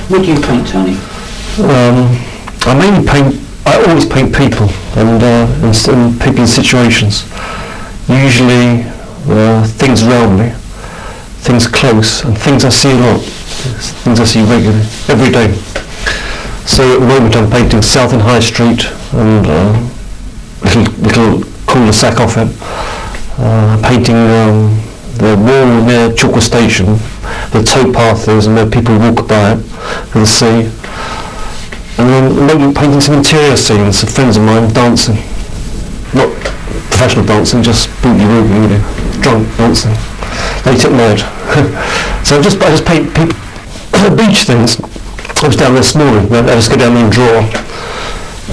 What do you paint, Tony? I always paint people and people in situations. Usually things around me, things close, and things I see a lot, things I see regularly, every day. So at the moment I'm painting South and High Street and little cul-de-sac off it. Painting the wall near Chalker Station, the towpath is, and where people walk by it, and the sea. And then at the moment painting some interior scenes of friends of mine dancing. Not professional dancing, just boogie-woogie, drunk dancing, late at night. So I just paint people, beach things. I was down there this morning, I just go down there and draw.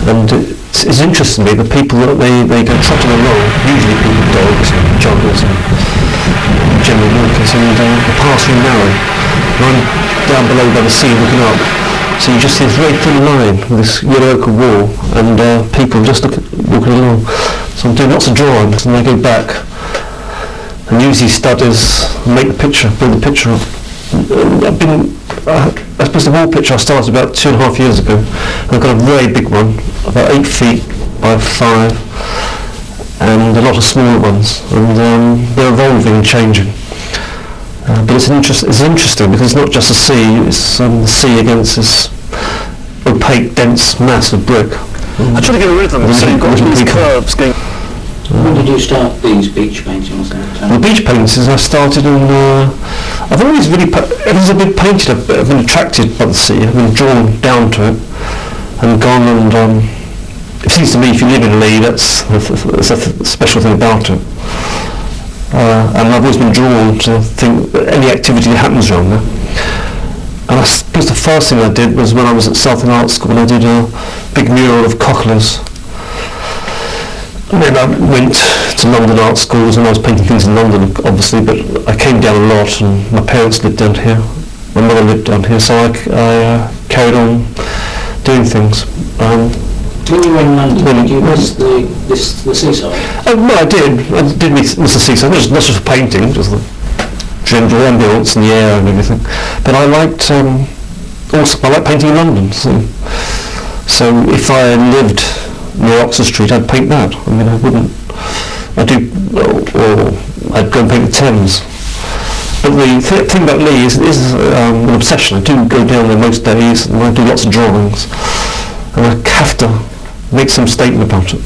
And it's interesting to me, the people that they go trotting along, usually people, dogs and joggers and general walkers, and they pass through narrow. And I'm down below by the sea looking up. So you just see this very thin line with this yellow ochre wall, and people just walking along. So I'm doing lots of drawings, and I go back and use these studies and make the picture, build the picture up. I suppose the wall picture I started about 2.5 years ago. I've got a very big one, about 8 feet by 5, and a lot of smaller ones, and they're evolving and changing. But it's interesting because it's not just the sea, it's the sea against this opaque, dense mass of brick. I try to get a rhythm, so you've got these curves going. When did you start these beach paintings? The beach paintings I started in, I've always really, ever since I've been painted, I've been attracted by the sea, I've been drawn down to it and gone, and it seems to me if you live in Lee, that's a special thing about it. And I've always been drawn to think any activity that happens around there. And I suppose the first thing I did was when I was at Southern Art School, and I did a big mural of cocklers. And then I went to London art schools, and I was painting things in London, obviously, but I came down a lot, and my parents lived down here. My mother lived down here, so I carried on doing things. When you were in London, did you miss the seaside? Well, I did miss the seaside, not just for painting, just the general ambience and the air and everything. But I liked, I like painting in London, so if I lived near Oxford Street, I'd paint that. I mean, I'd go and paint the Thames. But the thing about Lee is an obsession. I do go down there most days, and I do lots of drawings, and I have to make some statement about it.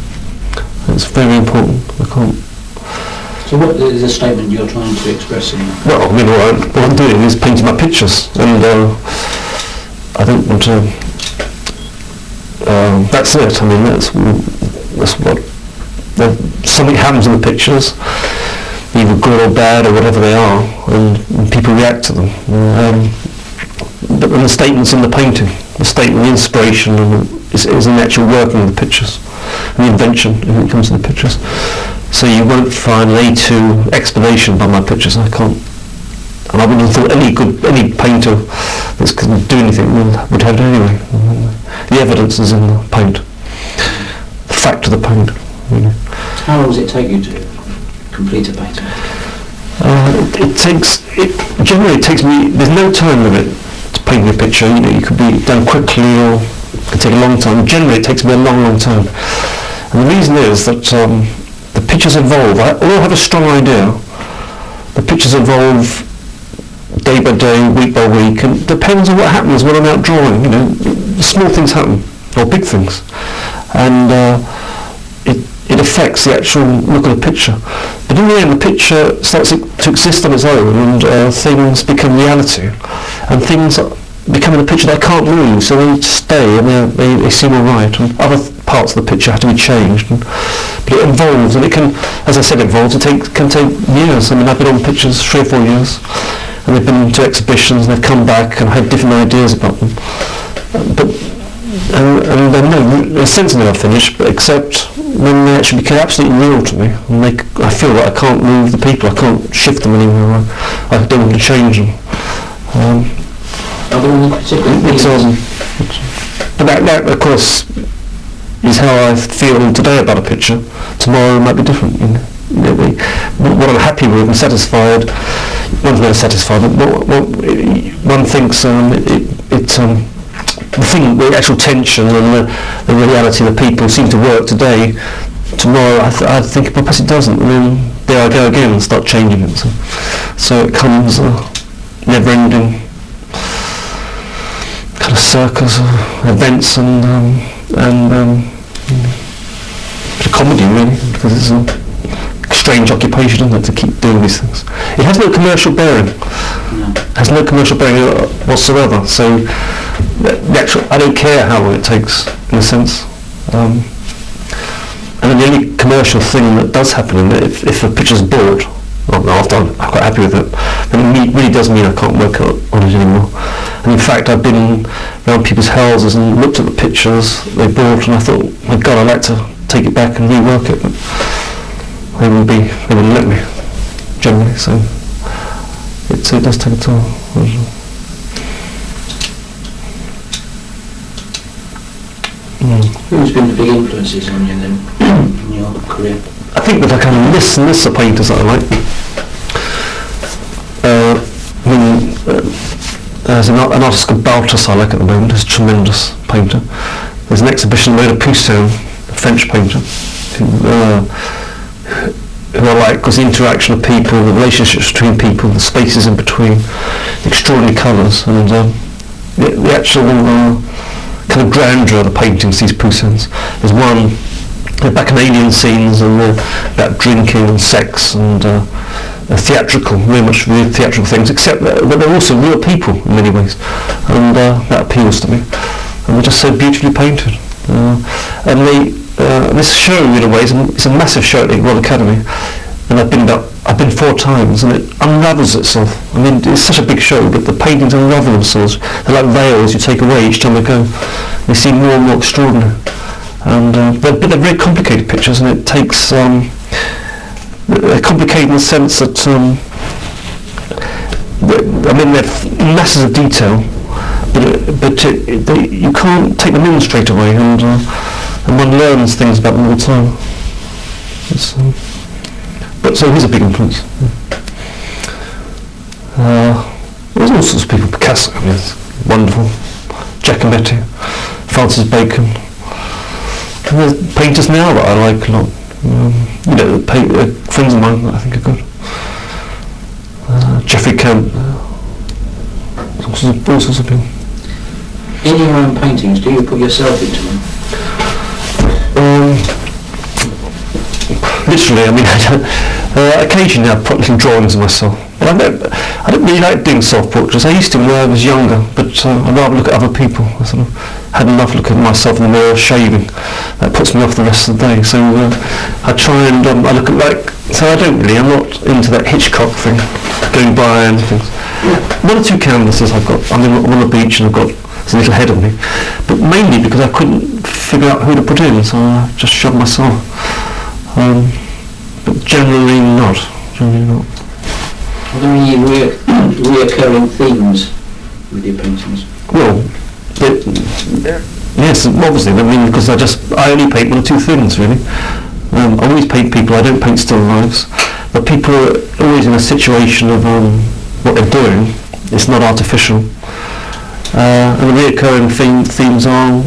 It's very important. I can't. So what is the statement you're trying to express in that? Well, I mean, what I'm doing is painting my pictures, and I don't want to. That's it. I mean, that's what. Something happens in the pictures, either good or bad or whatever they are, and people react to them. But then the statement's in the painting. The statement, the inspiration, is in the actual working of the pictures, and the invention when it comes to the pictures. So you won't find an A2 explanation by my pictures. I can't, and I wouldn't have thought any painter that can do anything would have it anyway. The evidence is in the paint, the fact of the paint. Really. How long does it take you to complete a painting? Generally it takes me. There's no time limit to painting a picture. You could be done quickly, or it could take a long time. Generally, it takes me a long time. And the reason is that the pictures evolve. Although I have a strong idea, the pictures evolve day by day, week by week, and it depends on what happens when I'm out drawing. Small things happen, or big things, and it affects the actual look of the picture. But in the end, the picture starts to exist on its own, and things become reality, and things become in a picture that I can't move, so they stay, and they seem all right, and other parts of the picture have to be changed. But it evolves, and it can, as I said, evolves. Can take years. I mean, I've been on pictures 3 or 4 years, and they've been to exhibitions, and they've come back and had different ideas about them. But no sense in them are finished, but except when they actually become absolutely real to me, and I feel like I can't move the people, I can't shift them anymore, I don't want to change them. Are there any particular but that, of course, is how I feel today about a picture. Tomorrow might be different. What I'm happy with and satisfied, one's never satisfied, but what one thinks the actual tension and the reality of the people seem to work today. Tomorrow I think perhaps it doesn't, and then there I go again and start changing it. So it comes never-ending kind of circus of events and bit of comedy really, because it's a strange occupation, isn't it, to keep doing these things. It has no commercial bearing. No. Has no commercial bearing whatsoever. So I don't care how long it takes, in a sense. And then the only commercial thing that does happen in it, if a picture's bought, after I'm quite happy with it, then it really does mean I can't work on it anymore. And in fact, I've been around people's houses and looked at the pictures they bought, and I thought, my God, I'd like to take it back and rework it, but they wouldn't let me, generally, so it does take a toll. Who's been the big influences on you then, in your career? I think that I kind of miss the painters that I like. There's an artist called Baltus I like at the moment, who's a tremendous painter. There's an exhibition made of Poussin, a French painter, who I like because the interaction of people, the relationships between people, the spaces in between, the extraordinary colours, and the actual kind of grandeur of the paintings, these Poussins. There's one, they're bacchanalian scenes and about drinking and sex and theatrical, very much real theatrical things, except that they're also real people in many ways, and that appeals to me. And they're just so beautifully painted. And this show, in a way, is a massive show at the Royal Academy, and I've been 4 times, and it unravels itself. I mean, it's such a big show, but the paintings unravel themselves. They're like veils you take away each time they go. They seem more and more extraordinary. And but they're very complicated pictures, and it takes they're complicated in the sense that they're masses of detail, but you can't take them in straight away, and one learns things about them all the time. But so he's a big influence. There's all sorts of people. Picasso, I mean, it's wonderful. Giacometti, Francis Bacon. And there's painters now that I like a lot. Friends of mine that I think are good. Geoffrey Kemp. All sorts of people. In your own paintings, do you put yourself into them? Literally, I mean, occasionally I put little drawings of myself. But I don't really like doing self-portraits. I used to when I was younger, but I'd rather look at other people. I sort of had enough look at myself in the mirror shaving. That puts me off the rest of the day. So I try and I look at so I'm not into that Hitchcock thing, going by and things. 1 or 2 canvases I've got. I'm on the beach and I've got there's a little head of me, but mainly because I couldn't figure out who to put in, so I just shoved myself. But generally not. Are there any reoccurring themes with your paintings? Well, yes, obviously. I mean, because I only paint 1 or 2 things really. I always paint people. I don't paint still lifes. But people are always in a situation of what they're doing. It's not artificial. And the reoccurring themes are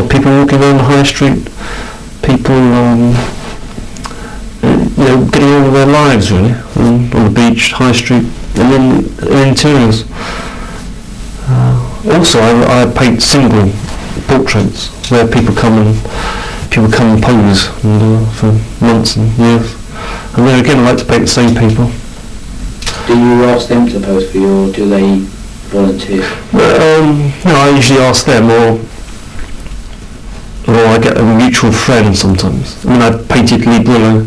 people walking around the high street, people getting on with their lives really, on the beach, high street, and then interiors. Also, I paint single portraits where people come and pose for months and years. And there again, I like to paint the same people. Do you ask them to pose for you, or do they volunteer? No, I usually ask them, or I get a mutual friend sometimes. I mean, I painted Lee Brillo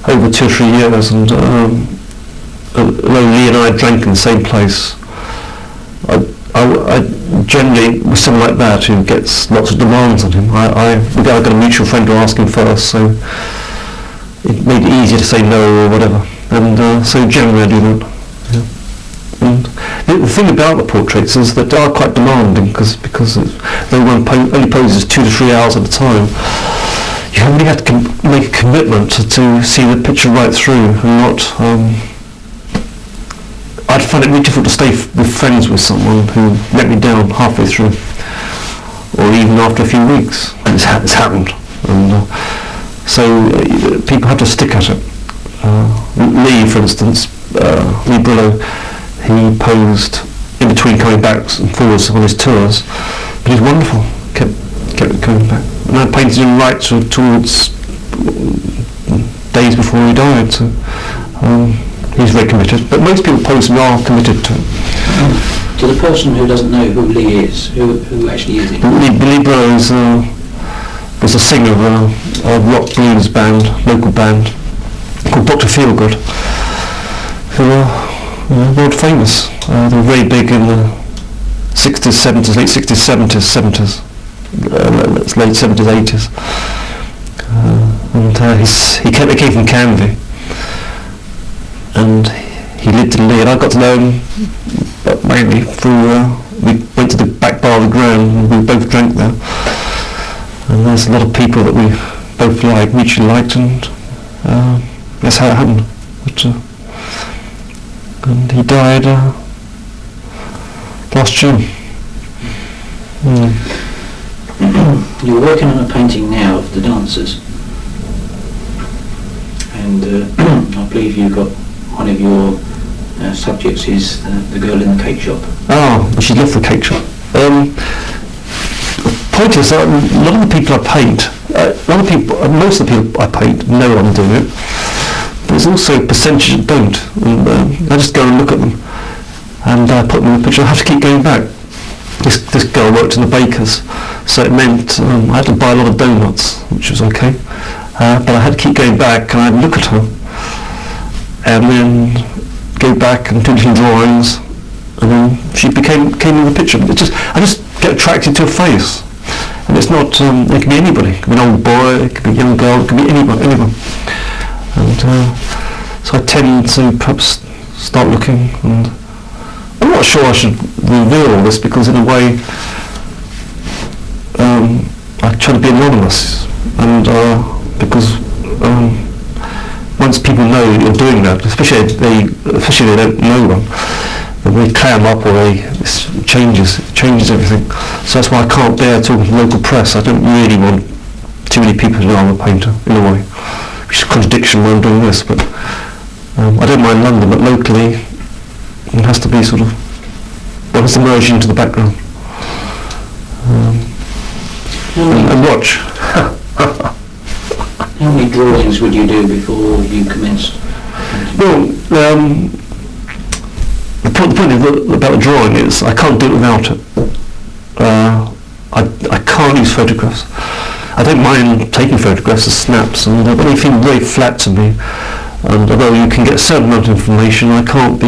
over 2 or 3 years, and although Lee and I drank in the same place, I generally, with someone like that who gets lots of demands on him, I got a mutual friend to ask him first, so it made it easier to say no or whatever. And so generally I do that. Yeah. And the thing about the portraits is that they are quite demanding because though one only poses 2 to 3 hours at a time, you really have to make a commitment to see the picture right through and not. I'd I'd find it really difficult to stay with friends with someone who let me down halfway through, or even after a few weeks. And it's happened. And people have to stick at it. Lee, for instance, Lee Brillo, he posed in between coming back and forwards on his tours, but he's wonderful. Kept coming back. And I painted him right towards days before he died. So he's very committed. But most people pose and are committed to it. To the person who doesn't know who Lee is, who actually is he? Lee Brillo was a singer of a rock blues band, local band, called Dr. Feelgood, who were world famous. They were very big in the 60s, 70s, late 60s, 70s, late 70s, 80s. And he came from Canby, and he lived in Lee, and I got to know him mainly through, we went to the back bar of the Grand, and we both drank there. And there's a lot of people that we both mutually liked, and that's how it happened. And he died last June. You're working on a painting now of the dancers, and I believe you've got one of your subjects is the girl in the cake shop. Oh, she left the cake shop. Point is, a lot of the people I paint, most of the people I paint know I'm doing it. There's also a percentage that don't, and I just go and look at them, and I put them in the picture. I have to keep going back. This girl worked in the baker's, so it meant I had to buy a lot of donuts, which was okay, but I had to keep going back, and I'd look at her, and then go back and do little drawings, and then she came in the picture. I just get attracted to her face. And it's not, it can be anybody. It can be an old boy, it can be a young girl, it can be anyone. And so I tend to perhaps start looking, and I'm not sure I should reveal all this, because in a way I try to be anonymous, and because once people know you're doing that, especially if they don't know them, then they clam up, or it changes everything. So that's why I can't bear talking to the local press. I don't really want too many people to know I'm a painter, in a way. Which is a contradiction when I'm doing this, but I don't mind London, but locally it has to be sort of, one has to merge into the background. And watch. How many drawings would you do before you commenced? Well, the point about the drawing is I can't do it without it. I can't use photographs. I don't mind taking photographs of snaps, and but they feel very flat to me. And although you can get a certain amount of information, I can't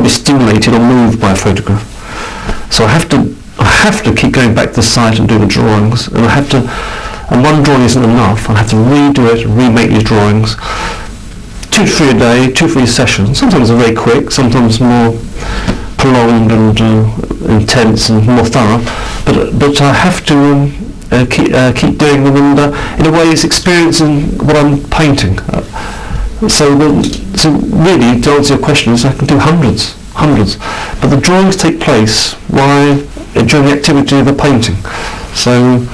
be stimulated or moved by a photograph. So I have to keep going back to the site and doing the drawings, and and one drawing isn't enough. I have to redo it and remake these drawings. 2 to 3 a day, 2 or 3 sessions. Sometimes they're very quick, sometimes more prolonged and intense and more thorough. But I have to keep doing them, and in a way it's experiencing what I'm painting. So really, to answer your question, is I can do hundreds. But the drawings take place during the activity of the painting. So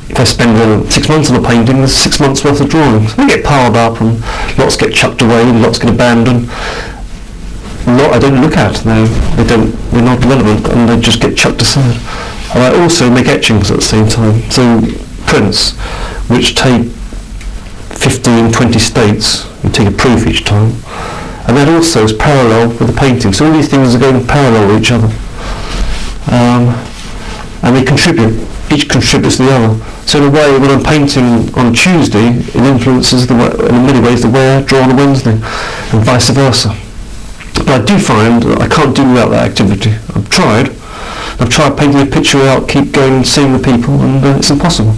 if I spend 6 months on a painting, there's 6 months worth of drawings. They get piled up, and lots get chucked away, and lots get abandoned. A lot I don't look at now. They're not relevant, and they just get chucked aside. And I also make etchings at the same time. So prints, which take 15, 20 states, you take a proof each time. And that also is parallel with the painting. So all these things are going parallel with each other. And they contribute. Each contributes to the other. So in a way, when I'm painting on Tuesday, it influences in many ways the way I draw on a Wednesday, and vice versa. But I do find that I can't do without that activity. I've tried painting a picture out, keep going and seeing the people, and it's impossible.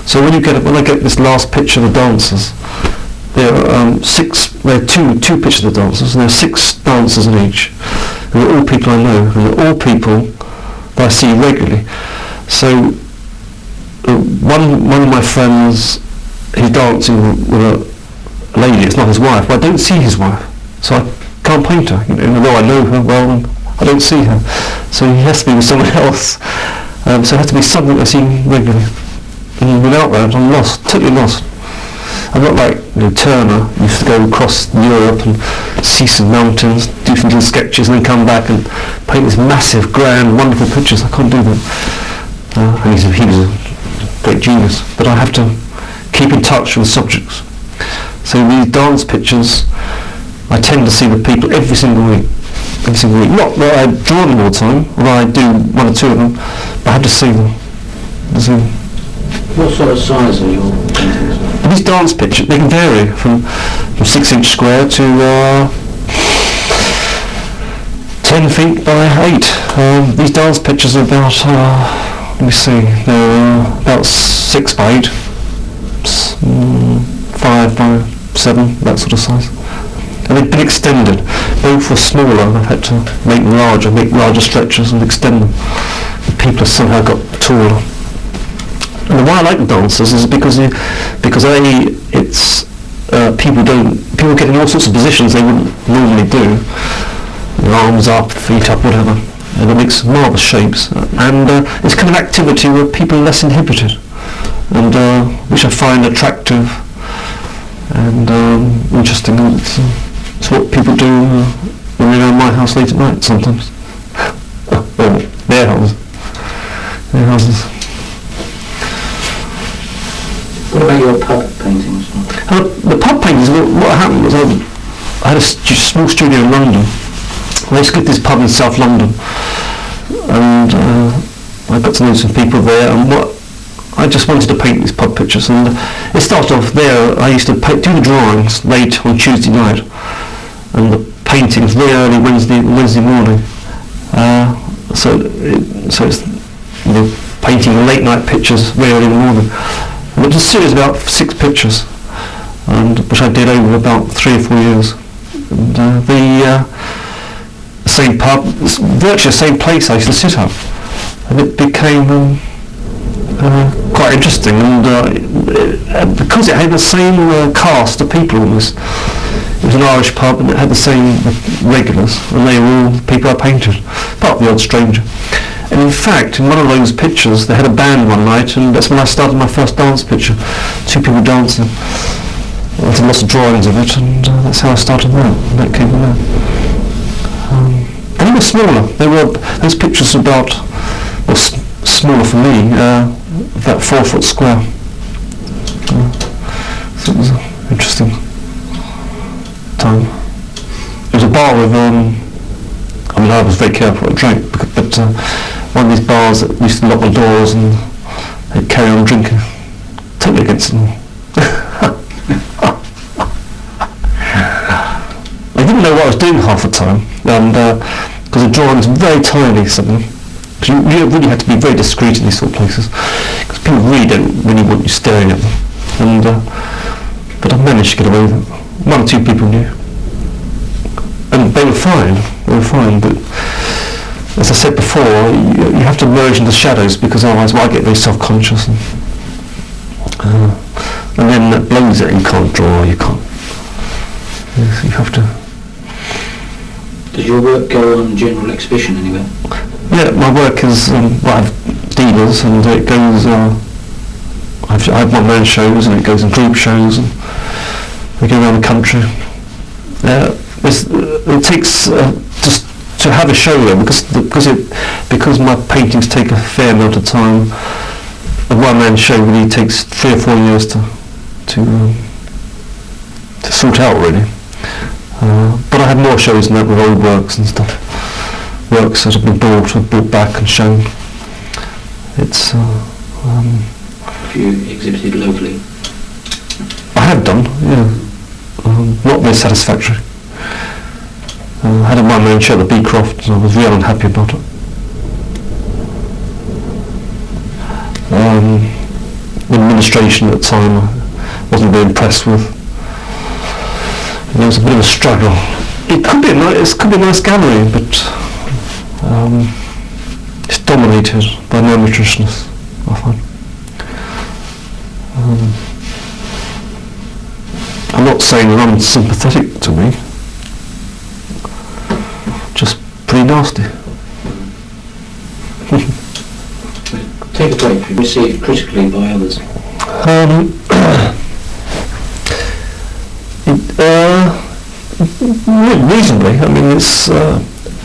So when I get this last picture of the dancers, there are two pictures of the dancers, and there are 6 dancers in each. And they're all people I know, and they're all people that I see regularly. So one of my friends, he's dancing with a lady, it's not his wife, but I don't see his wife. So I can't paint her. Although I know her well, I don't see her. So he has to be with someone else. So it has to be something I see regularly. And without that, I'm lost, totally lost. I'm not like Turner, used to go across Europe and see some mountains, do some little sketches and then come back and paint these massive, grand, wonderful pictures. I can't do that. And he was a great genius. But I have to keep in touch with subjects. So these dance pictures, I tend to see the people every single week. Every single week. Not that I draw them all the time, although I do one or two of them, but I have to see them. What sort of size are your paintings? These dance pictures, they can vary from 6-inch square to 10 feet by 8. These dance pictures are about, let me see, they're about 6 by 8, 5 by 7, that sort of size. And they've been extended. Both were smaller, I've had to make larger stretches and extend them. The people have somehow got taller. And why I like the dancers is because it's people get in all sorts of positions they wouldn't normally do. Arms up, feet up, whatever. And it makes marvellous shapes. And it's kind of activity where people are less inhibited, and which I find attractive and interesting. It's what people do when they're around my house late at night sometimes. Or their houses. What about your pub paintings? The pub paintings, what happened was I had a small studio in London. I used to get this pub in South London, and I got to know some people there, and I just wanted to paint these pub pictures, and it started off there. I used to do the drawings late on Tuesday night, and the paintings very early Wednesday morning. So it's painting the late night pictures very early in the morning. And it was a series of about 6 pictures, which I did over about 3 or 4 years. And the same pub, virtually the same place I used to sit at, and it became quite interesting. And because it had the same cast of people almost. It was an Irish pub and it had the same regulars, and they were all people I painted, apart from the odd stranger. And in fact, in one of those pictures, they had a band one night, and that's when I started my first dance picture. 2 people dancing. I did lots of drawings of it, and that's how I started that. And that came from there. And they were smaller. Those pictures were about, smaller for me, about 4 foot square. So it was interesting time. It was a bar with, I was very careful what I drank, but one of these bars that used to lock the doors and they'd carry on drinking. Totally against them. I didn't know what I was doing half the time, and because the drawings were very tiny, something. You really have to be very discreet in these sort of places, because people really don't want you staring at them. And but I managed to get away with it. 1 or 2 people knew, and they were fine. But as I said before, you have to merge into shadows, because otherwise, I get very self-conscious, and then that blows it. You can't draw. You can't. You have to. Does your work go on general exhibition anywhere? Yeah, my work is, I have dealers, and it goes, I have one-man shows, and it goes in group shows, and we go around the country. It takes, just to have a show there, because my paintings take a fair amount of time. A one-man show really takes 3 or 4 years to sort out, really. But I have more shows than that with old works and stuff. Works that have been brought back and shown. It's. Have you exhibited locally? I have done, yeah. Not very satisfactory. I had a one-man show at the Beecroft, and I was really unhappy about it. The administration at the time I wasn't very impressed with. And there was a bit of a struggle. It could be a nice gallery, but it's dominated by no nutritionists, I find. I'm not saying they're unsympathetic to me. pretty nasty. Take a break. Received critically by others. Reasonably. I mean, it's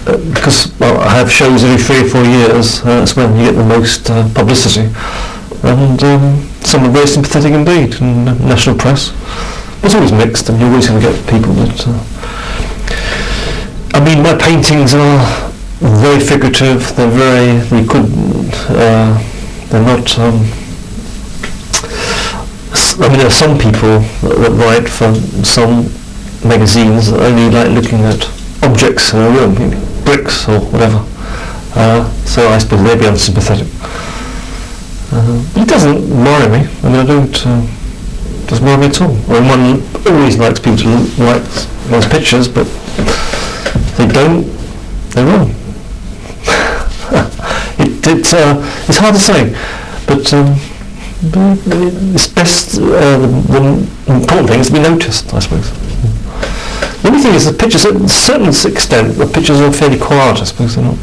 because I have shows every 3 or 4 years. That's when you get the most publicity, and some are very sympathetic indeed in national press. It's always mixed, and you're always going to get people that. I mean, my paintings are very figurative. They're very. They're not. I mean, there are some people that write for some magazines that only like looking at objects in a room, bricks or whatever. So I suppose they'd be unsympathetic. It doesn't worry me. I mean, I don't. It doesn't worry me at all. I mean, one always likes people to like those pictures, but if they don't, they're wrong. It's hard to say, but it's best. The important thing is to be noticed, I suppose. The only thing is the pictures, at a certain extent, the pictures are fairly quiet, I suppose. They're not.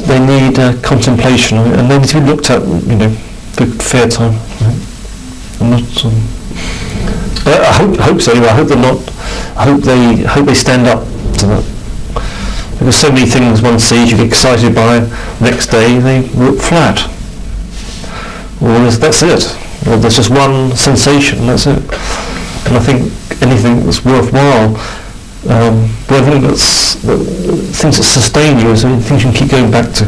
They need contemplation, and they need to be looked at, for fair time. I'm not. I hope so. Anyway, I hope they're not. I hope they stand up to that. Because so many things one sees, you get excited by. Next day, they look flat. Or that's it. Or there's just one sensation. That's it. And I think anything that's worthwhile, everything things that sustain you, is things you can keep going back to.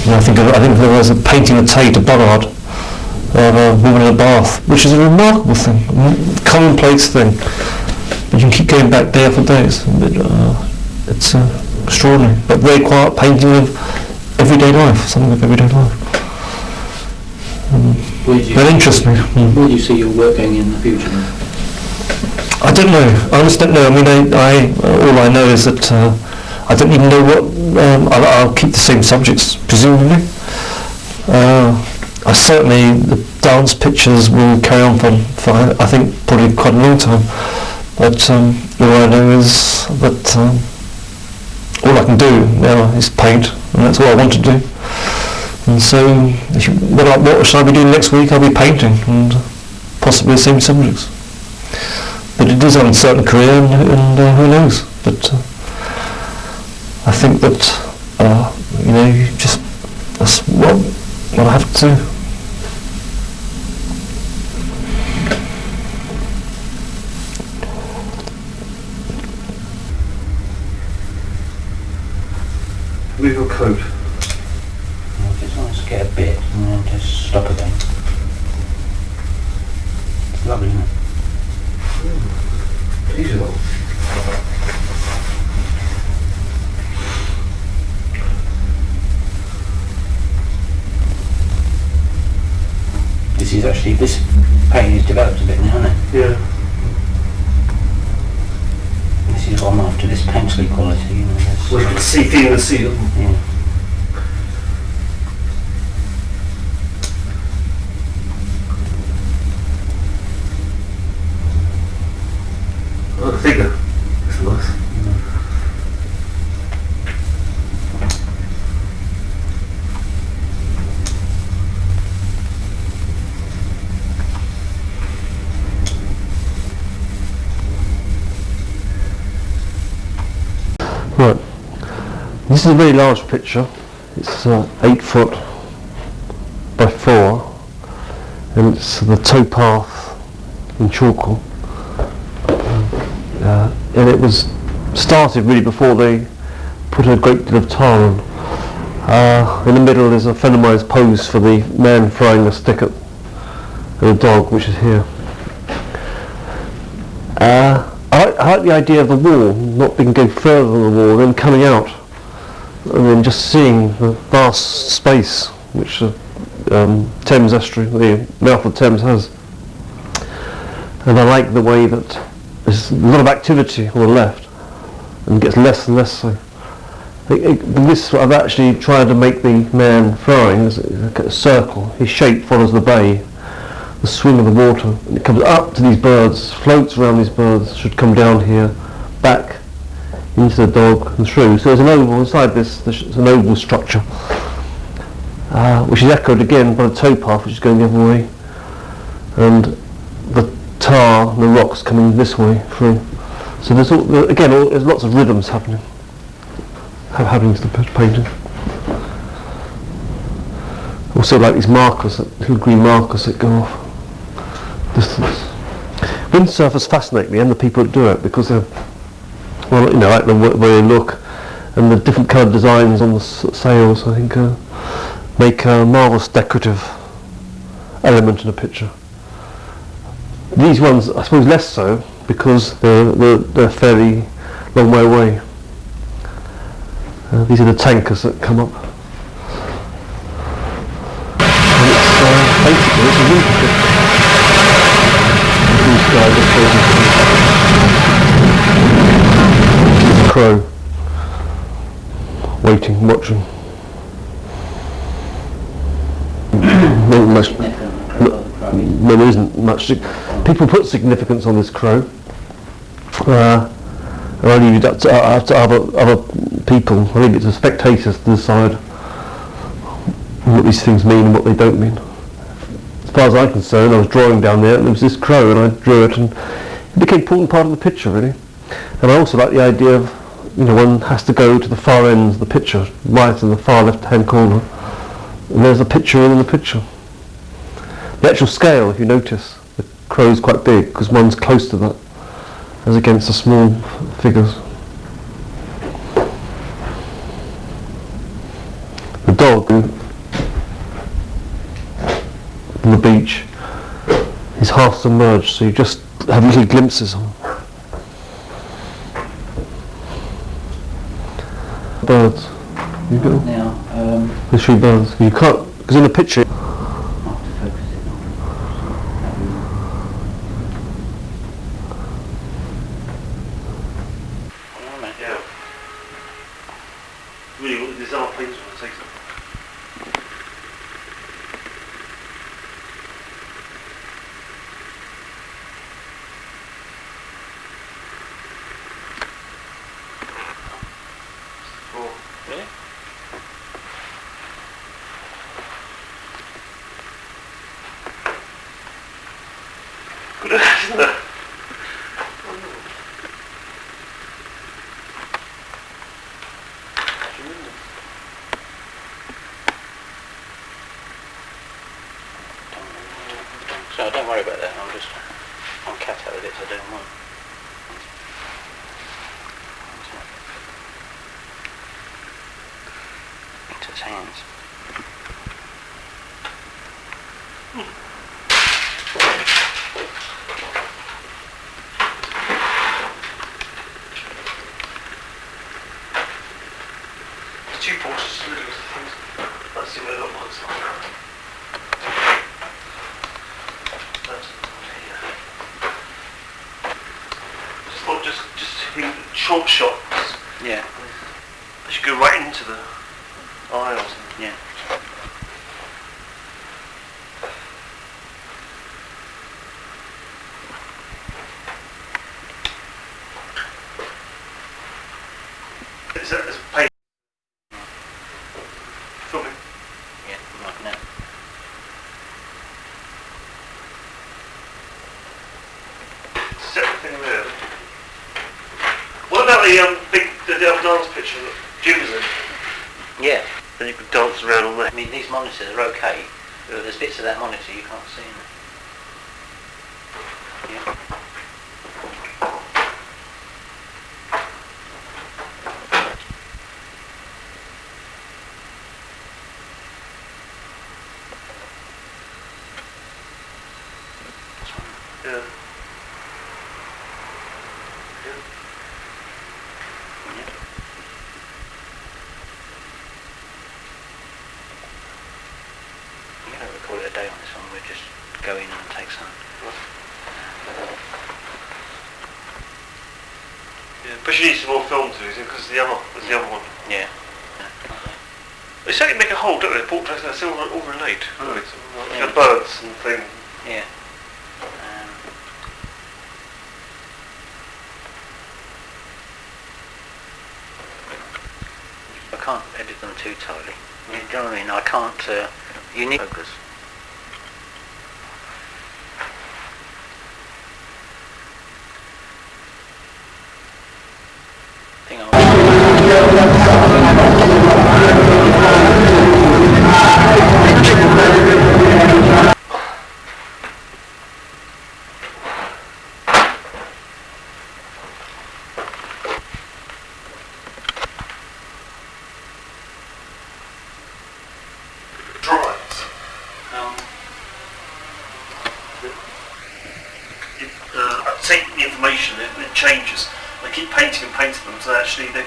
I think there was a painting of Tate, a Bollard, of a woman in a bath, which is a remarkable thing, commonplace thing, but you can keep going back day after day. It's extraordinary, but very quiet painting of everyday life, something of everyday life. That interests me. Where do you see your work going in the future? I don't know. I honestly don't know. I mean, all I know is that I don't even know what. I'll keep the same subjects, presumably. I certainly, the dance pictures will carry on for I think probably quite a long time. But all I know is that all I can do now is paint, and that's what I want to do. And so, what shall I be doing next week? I'll be painting, and possibly the same subjects. But it is an uncertain career, and who knows? But I think that that's what I have to do. Leave your coat. Get a bit and then just stop again. It's lovely, isn't it? Easy though. This paint is developed a bit now, hasn't it? Yeah. This is what I'm after, this pencil quality, Well, you can feel the seal. Yeah. Oh, the figure. It's nice. Right. This is a very large picture. It's 8 foot by 4, and it's the towpath in Chalkle. And it was started really before they put a great deal of tar on. In the middle is a friend of mine's pose for the man throwing a stick at the dog, which is here. I like the idea of the wall, not being go further than the wall, then coming out, and then just seeing the vast space which the Thames estuary, the mouth of the Thames has. And I like the way that there's a lot of activity on the left, and gets less and less so. I've actually tried to make the man throwing as a circle. His shape follows the bay, the swing of the water, and it comes up to these birds, floats around these birds, should come down here, back into the dog and through. So there's an oval inside this. There's an oval structure, which is echoed again by the towpath, which is going the other way, and the tar and the rocks coming this way through. So there's there's lots of rhythms happening to the painting. Also, like these markers, little green markers that go off distance. Windsurfers fascinate me, and the people that do it, because they're, well, you know, like the way they look and the different coloured designs on the sails, I think, make a marvellous decorative element in a picture. These ones, I suppose, less so, because they're fairly long way away. These are the tankers that come up. And it's basically it's a winter picture. These guys are a crow, waiting, watching. Not much. No, there isn't much. People put significance on this crow. I leave it up to other people. I leave it to spectators to decide what these things mean and what they don't mean. As far as I'm concerned, I was drawing down there and there was this crow and I drew it and it became an important part of the picture, really. And I also like the idea of, you know, one has to go to the far ends of the picture, right in the far left-hand corner, and there's a picture in the picture. The actual scale, if you notice, the crow's quite big because one's close to that, as against the small figures. The dog on the beach is half submerged, so you just have little glimpses of him. Birds. You go. Now, the three birds. You can't, because in the picture. Really, there's other things when I take them. really? Good, isn't it? So don't worry about that, I'm cat out with it, so I don't mind. Into his hands. There's two portraits of little things. Let's see where that one's like. Just short shots. Yeah. I should go right into the aisles. Yeah. Is that as a paper? Filming. Yeah, like now. Set the thing there. What about the other dance picture that Jim was in? Yeah. Then you could dance around on I that. mean, these monitors are okay, but there's bits of that monitor you can't see in there. Yeah. Yeah. You don't record it a day on this one, we'll just go in and take some. Yeah. But you need some more film to do because there's the other one. Yeah. They certainly make a whole, don't they? Portraits, they all relate. Mm. The birds and things. Yeah. on too tightly. You know what I mean? I can't. You need focus. Thing take the information, it changes. They keep painting and painting them, so actually they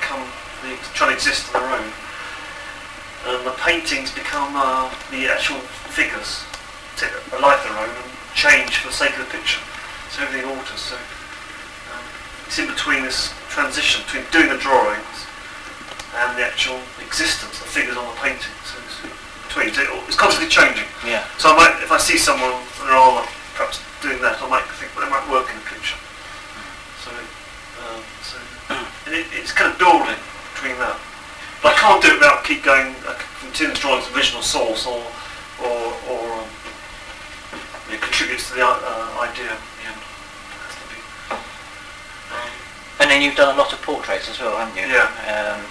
try to exist on their own. And the paintings become the actual figures, take a life of their own and change for the sake of the picture. So everything alters. So it's in between this transition between doing the drawings and the actual existence, the figures on the painting. So it's between. It's constantly changing. Yeah. So I might, if I see someone in their armour perhaps doing that, I might think, well, they might work in the picture. And it's kind of building between that. But I can't do it without keep going from Tim's drawings to original source or it contributes to the idea at the end. And then you've done a lot of portraits as well, haven't you? Yeah.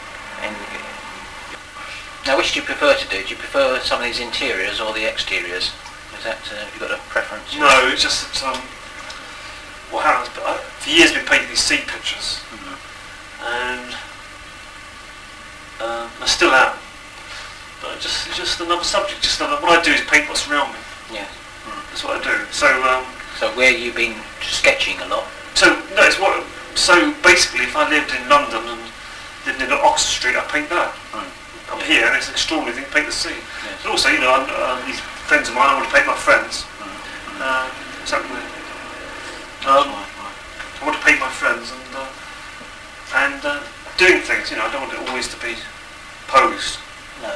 Now, which do you prefer to do? Do you prefer some of these interiors or the exteriors? Is that have you got a preference? No, it's just that what happens. But for years, I've been painting these sea pictures, and I still am. But it's just another subject. Just another. What I do is paint what's around me. Yeah. That's what I do. So. So where you've been sketching a lot? So no, it's what. So basically, if I lived in London and lived in Oxford Street, I'd paint that. Up here, and it's an extraordinary thing to paint the sea. Yes. But also, these friends of mine, I want to paint my friends. Exactly. I want to paint my friends and doing things. I don't want it always to be posed. No.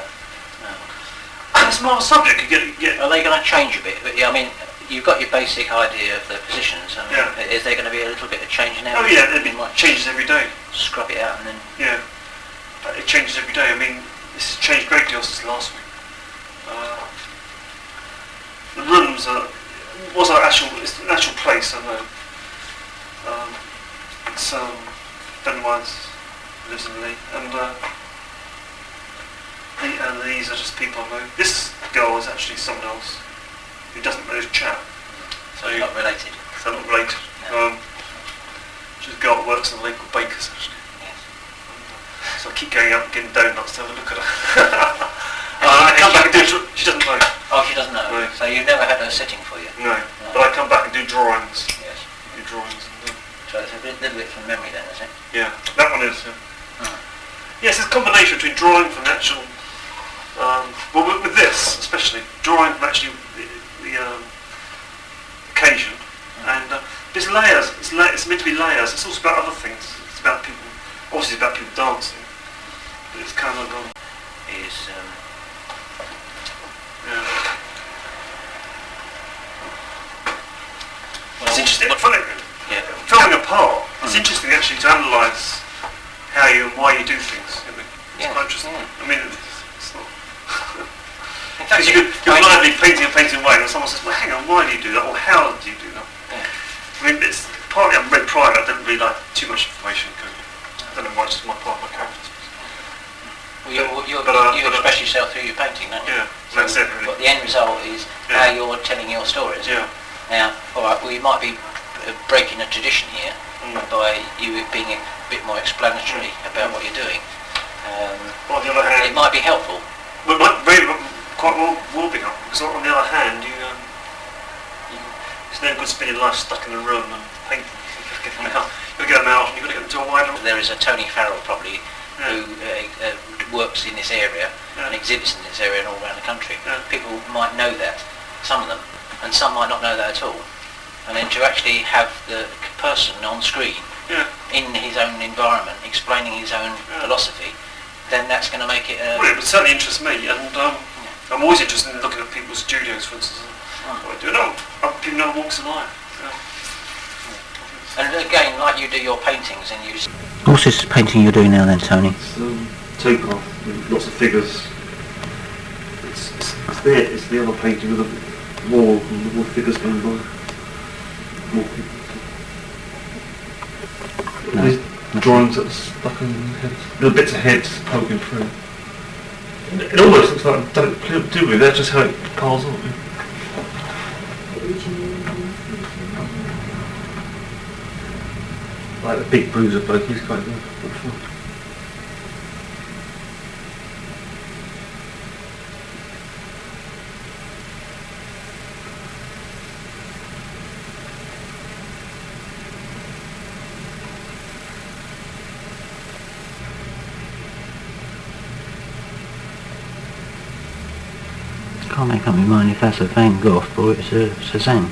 And it's more of a subject. You get. Are they going to change a bit? I mean, you've got your basic idea of the positions. I mean, is there going to be a little bit of change in there? Oh yeah, it changes every day. Scrub it out and then. Yeah, it changes every day. I mean, this has changed a great deal since last week. The rooms it's an actual place. I know. It's a friend of mine lives in Lee, and these are just people I know. This girl is actually someone else who doesn't know this chap. So you're not related? So not related. No. She's a girl that works in the local bakers actually. Yes. So I keep going up and getting donuts to have a look at her. I come back and do. She doesn't know. Oh, she doesn't know. No. So you've never had her sitting for you? No. But I come back and do drawings. Yes. Do drawings. So it's a little bit from memory then, is it? Yeah, that one is. Yes, it's a combination between drawing from actual. Well, with this especially, drawing from actually the occasion, and there's layers. It's meant to be layers. It's also about other things. It's about people. Obviously, it's about people dancing. But it's kind of It's interesting. Filming a part. It's interesting actually to analyse how you and why you do things. It's quite interesting. I mean, it's not. Because you could blindly painting away, and someone says, "Well, hang on, why do you do that? Or how do you do that?" Yeah. I mean, it's partly I'm very private. I don't really like too much information. I don't know why it's just my part of my character. Well, you express yourself through your painting, don't you? Yeah, that's it really. But the end result is how you're telling your stories. Yeah. Now, all right, well, you might be breaking a tradition here by you being a bit more explanatory about what you're doing. On the other hand, it might be helpful. Well, it might very quite will be helpful. Because on the other hand, it's no good spending your life stuck in a room and painting. You've got to get them out, and you've got to get them to a wider. There is a Tony Farrell probably who works in this area and exhibits in this area and all around the country. People might know that, some of them, and some might not know that at all. And then to actually have the person on screen in his own environment explaining his own philosophy, then that's going to make it. Well, it would certainly interest me, and I'm always interested in looking at people's studios, for instance. What I do. People know walks of life. And again, like you do your paintings, and you. What's this painting you're doing now, then, Tony? Takeoff. lots of figures. It's there. It's the other painting with the wall and the more figures going by. More people. These drawings that are stuck in the heads. Little bits of heads poking through. It almost looks like I've done it deliberately. That's just how it piles up. Like the big bruiser bloke, he's quite good. Can't make up my mind if that's a Van Gogh or it's a Cézanne.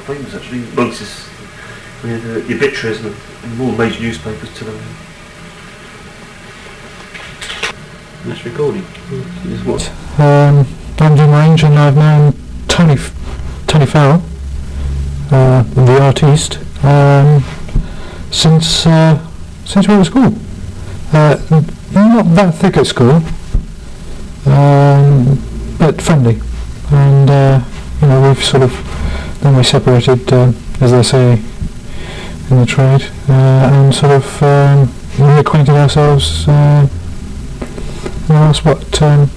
Famous actually, amongst this, the obituaries and all major newspapers today. That's recording. Is what? London Range, and I've known Tony Farrell, the artiste, since we were at school. Not that thick at school, but friendly, and we've sort of. Then we separated, as they say in the trade, and sort of reacquainted ourselves in the last, 10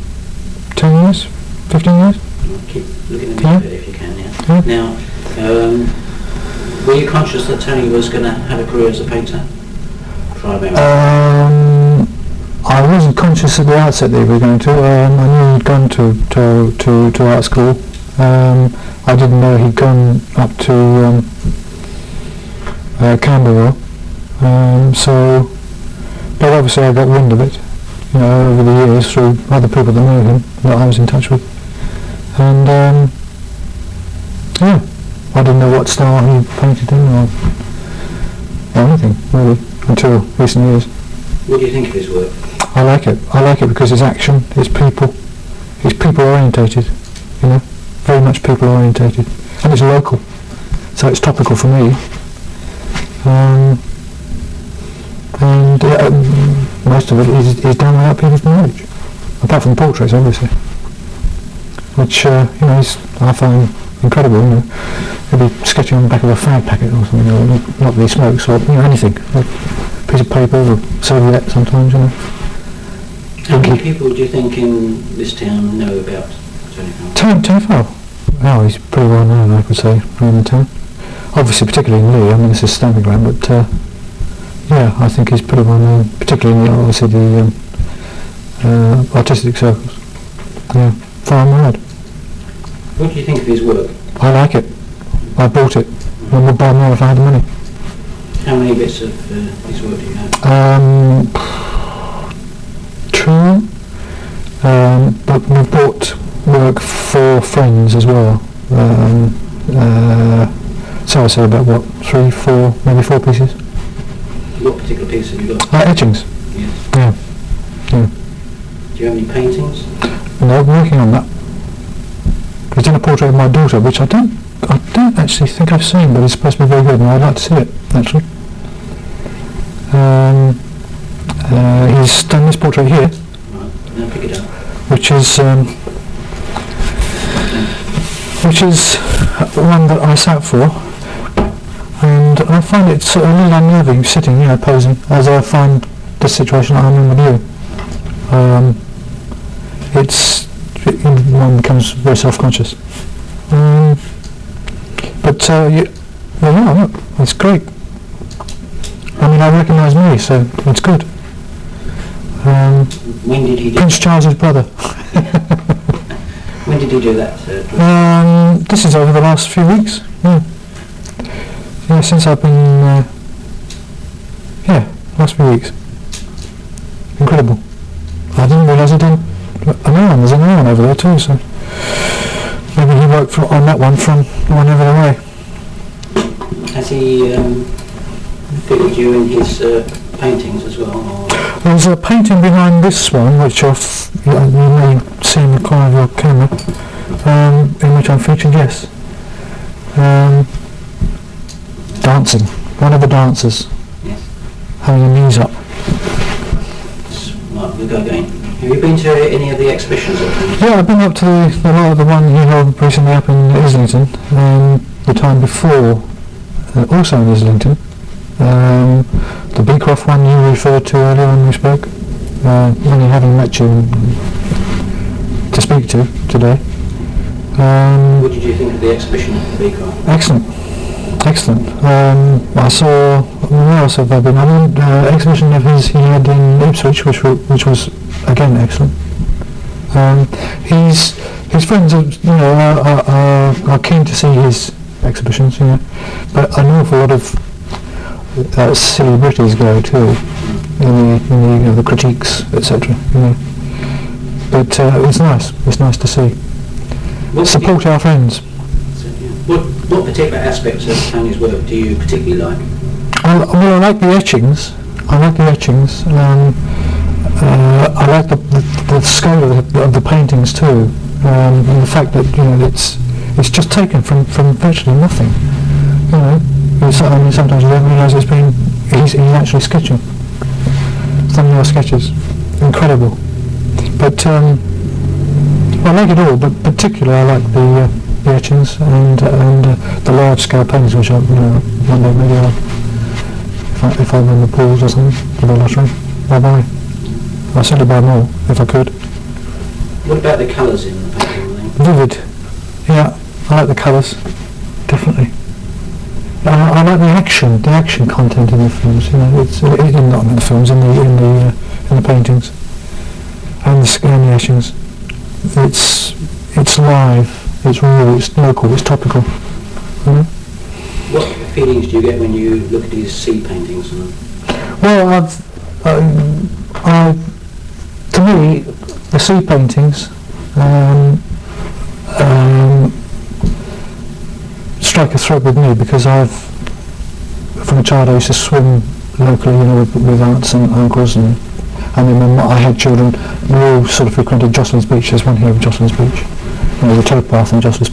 years? 15 years? Keep looking at it if you can, yeah. Now, were you conscious that Tony was going to have a career as a painter? I wasn't conscious at the outset that he was going to. I knew he'd gone to art school. I didn't know he'd gone up to Camberwell, but obviously I got wind of it, over the years through other people that knew him, that I was in touch with, and I didn't know what style he painted in or anything really until recent years. What do you think of his work? I like it because it's action, it's people orientated, very much people orientated, and it's local, so it's topical for me. And most of it is done without people's knowledge, apart from portraits, obviously, which I find incredible. He'll be sketching on the back of a fag packet or something, or not that he smokes, or anything, a piece of paper or serviette sometimes. How many people do you think in this town know about Tony Farrell? Tony Farrell? Oh, he's pretty well known, I could say, around the town. Obviously, particularly in Lee. I mean, this is stamping ground, but I think he's pretty well known, particularly in the artistic circles. Yeah, far and wide. What do you think of his work? I like it. I bought it. I would buy more if I had the money. How many bits of his work do you have? 2. But we've bought work for friends as well. So I say about 3, 4, maybe 4 pieces. What particular piece have you got? Etchings. Yes. Yeah. Do you have any paintings? No, I'm working on that. He's done a portrait of my daughter, which I don't actually think I've seen, but it's supposed to be very good, and I'd like to see it actually. He's done this portrait here. Right. Now pick it up. Which is one that I sat for, and I find it sort of a little unnerving sitting, posing, as I find the situation I'm in with you. One becomes very self-conscious. But look, it's great. I mean, I recognise me, so it's good. When did he do Prince Charles's brother. When did he do that? This is over the last few weeks. Yeah, since I've been. Last few weeks. Incredible. I I didn't realise he did another one. There's another one over there too, so maybe he worked on that one from the one over the way. Has he figured you in his paintings as well? Or? There's a painting behind this one, which you may see in the corner of your camera, in which I'm featured, yes. Dancing. One of the dancers. Yes. Having her knees up. Right, we'll go again. Have you been to any of the exhibitions? Yeah, I've been up to the one he held recently up in Islington, the time before, also in Islington. The Beecroft one you referred to earlier when we spoke, only having met you to speak to today. What did you think of the exhibition at the Beecroft? Excellent. I saw, where else have I been? I went exhibition of his he had in Ipswich, which was again excellent. His friends are keen to see his exhibitions, but an awful lot of silly British go too, in the critiques, etc. But it's nice. It's nice to see. Support our friends. What particular aspects of Tony's work do you particularly like? I like the etchings. I like the scale of the paintings too, and the fact that it's just taken from virtually nothing. Sometimes you don't realise he's actually sketching. Thumbnail sketches, incredible. But I like it all, but particularly I like the etchings and the large scale paintings, which I one day maybe if I win the pools or something for the lottery, I'll certainly buy more if I could. What about the colours in the painting? Vivid. Yeah, I like the colours, definitely. I like the action content in the films. It's not in the films, in the paintings and the etchings. It's live. It's real, it's local, it's topical. What feelings do you get when you look at these sea paintings? Well, to me, the sea paintings strike a thread with me because from a child I used to swim locally, with aunts and uncles, and then when I had children, we all sort of frequented Jocelyn's Beach. There's one here of Jocelyn's Beach. There's a towpath in Jocelyn's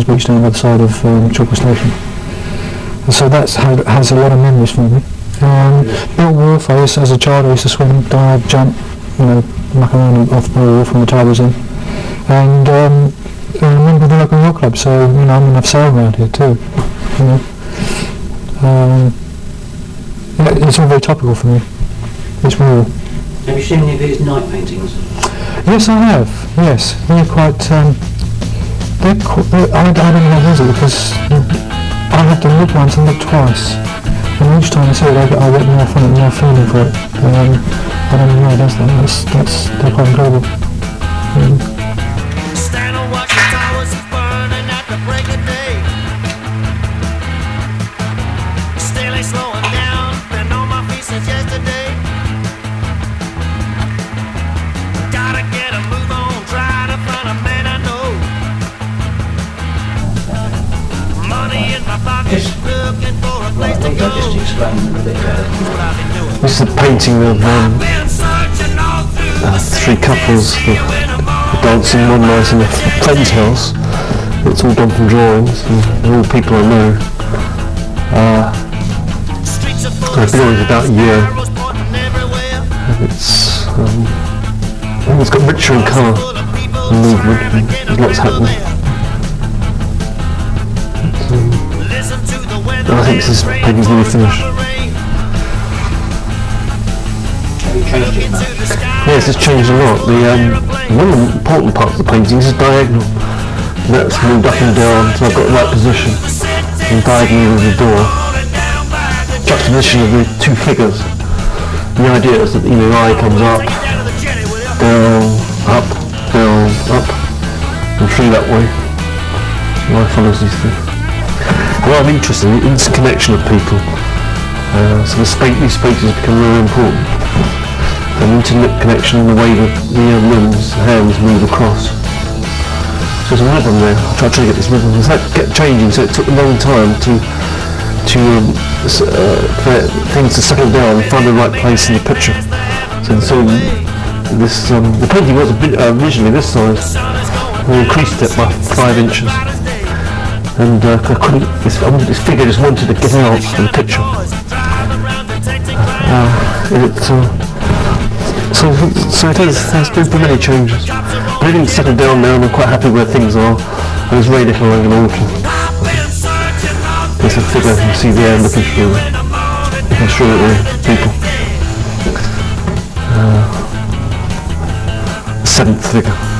Beach down by the side of Chalker Station. And so that has a lot of memories for me. Bill Wharf, as a child I used to swim, dive, jump, muck around off the wharf when the tide was in. And I remember the local yacht club, so I've sailed around here too. It's all very topical for me. It's real. Have you seen any of his night paintings? Yes, I have. Yes, they're quite. I don't know how to use it because I have to look once and look twice, and each time I see it, I get more fun and more feeling for it. I don't know why it does that. They're quite incredible. Stand and watch the towers burning at the break of day. Still ain't slowing down. Been on my feet since yesterday. Gotta get a move on, try to find a man I know. Money in my pocket, looking for a place to go. Just explain a bit about it. That's what I've been doing. This is a painting of Been searching all through three couples dancing one night in a friend's house. It's all done from drawings, and they're all people I know. I've been on it about a year. It's got richer in colour and movement, and there's lots happening. And I think this painting's nearly finished. Have you changed it much? Yes, it's changed a lot. One of the important parts of the painting is diagonal. And that's moved up and down so I've got the right position. And diagonally with the door. Juxtaposition of the two figures. The idea is that the eye comes up, down, up, and through that way. The eye follows these things. Well, I'm interested in the interconnection of people. So these spaces become really important. an intimate connection in the way that the limbs, hands move across. So there's a rhythm there. I tried to get this rhythm. That kept changing, so it took a long time for things to settle down and find the right place in the picture. So this the painting was originally this size. We increased it by 5 inches, and I couldn't. This figure just wanted to get out of the picture. So it has been through many changes. But everything's settled down now, and I'm quite happy where things are. And there's very little I'm going to alter. There's a figure, you can see there looking through at the people. The 7th figure.